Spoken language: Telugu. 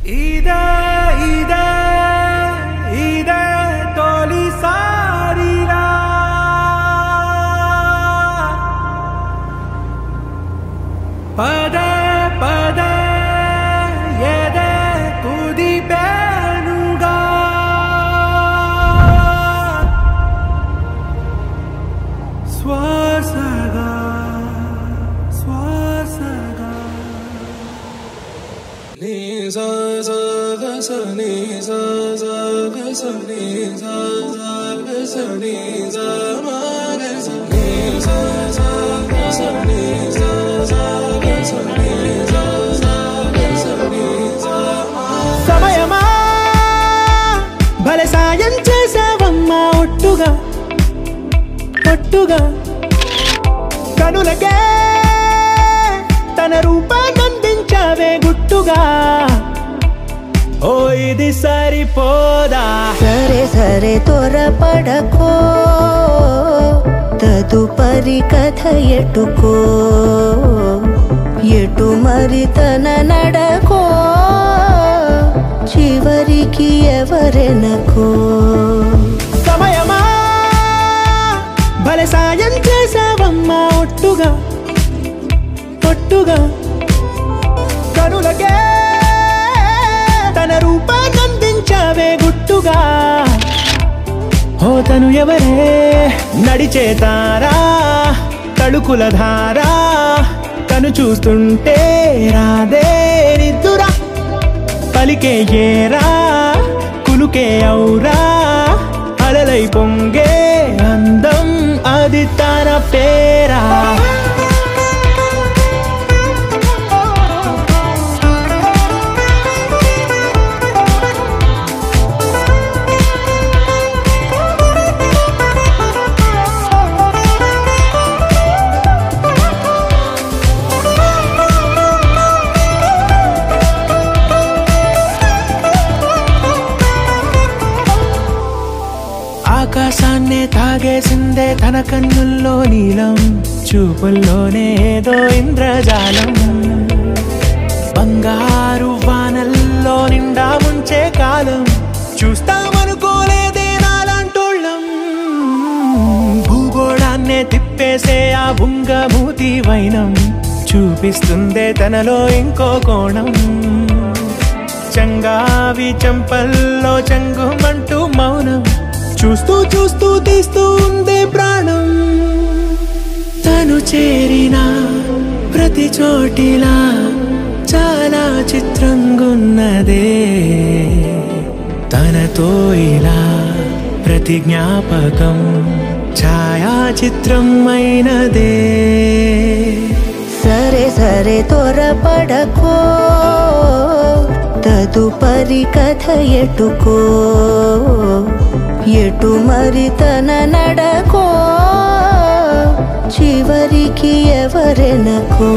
ఇదే ఇదే ఇదే తొలిసారిరా పదే పదే ఎదే కుదిపేనుగా శ్వాసగా శ్వాసగా నీ సా సా గ స నీ సా సా గ స నీ సా సా గ స నీ సా మా గ స నీ సా సా గ స నీ సా సా గ స నీ సా సా గ స నీ సా మా సమయమా భలే సాయం చేసావమ్మా ఒట్టుగా ఒట్టుగా కనులకే తన రూపాన్నందించావే గుట్టుగా ఓ ఇది సరిపోదా సరే సరే త్వరపడకో తదుపరి కథ ఎటుకో ఎటు మరి తన నడకో చివరికి ఎవరెనకో సమయమా భలే సాయం చేసావమ్మా ఒట్టుగా ఒట్టుగా కనులకే తన రూపాన్నందించావే గుట్టుగా ఓ తను ఎవరే నడిచే తారా తళుకుల ధారా తను చూస్తుంటే రాదే నిద్దురా పలికే ఏరా కులుకే ఔరా అలలై పొంగే అందం అది తన పేరా ఆకాశాన్నే తాగేసిందే తన కన్నుల్లో నీలం చూపుల్లోనే ఏదో ఇంద్రజాలం బంగారు వానల్లో నిండా ముంచే కాలం చూస్తామనుకోలేదే నాలాంటోళ్ళం భూగోళాన్నే తిప్పేసే ఆ బుంగమూతి వైనం చూపిస్తుందే తనలో ఇంకో కోణం చంగావి చెంపల్లో చంగుమంటూ మౌనం చూస్తూ చూస్తూ తీస్తూ ఉందే ప్రాణం తను చేరిన ప్రతి చోటిలా చాలా చిత్రంగున్నదే తనతో ఇలా ప్రతి జ్ఞాపకం ఛాయాచిత్రం అయినదే సరే సరే త్వరపడకో తదుపరి కథ ఎటుకో ఎటు మరి తన నడకో చివరికి ఎవరెనకో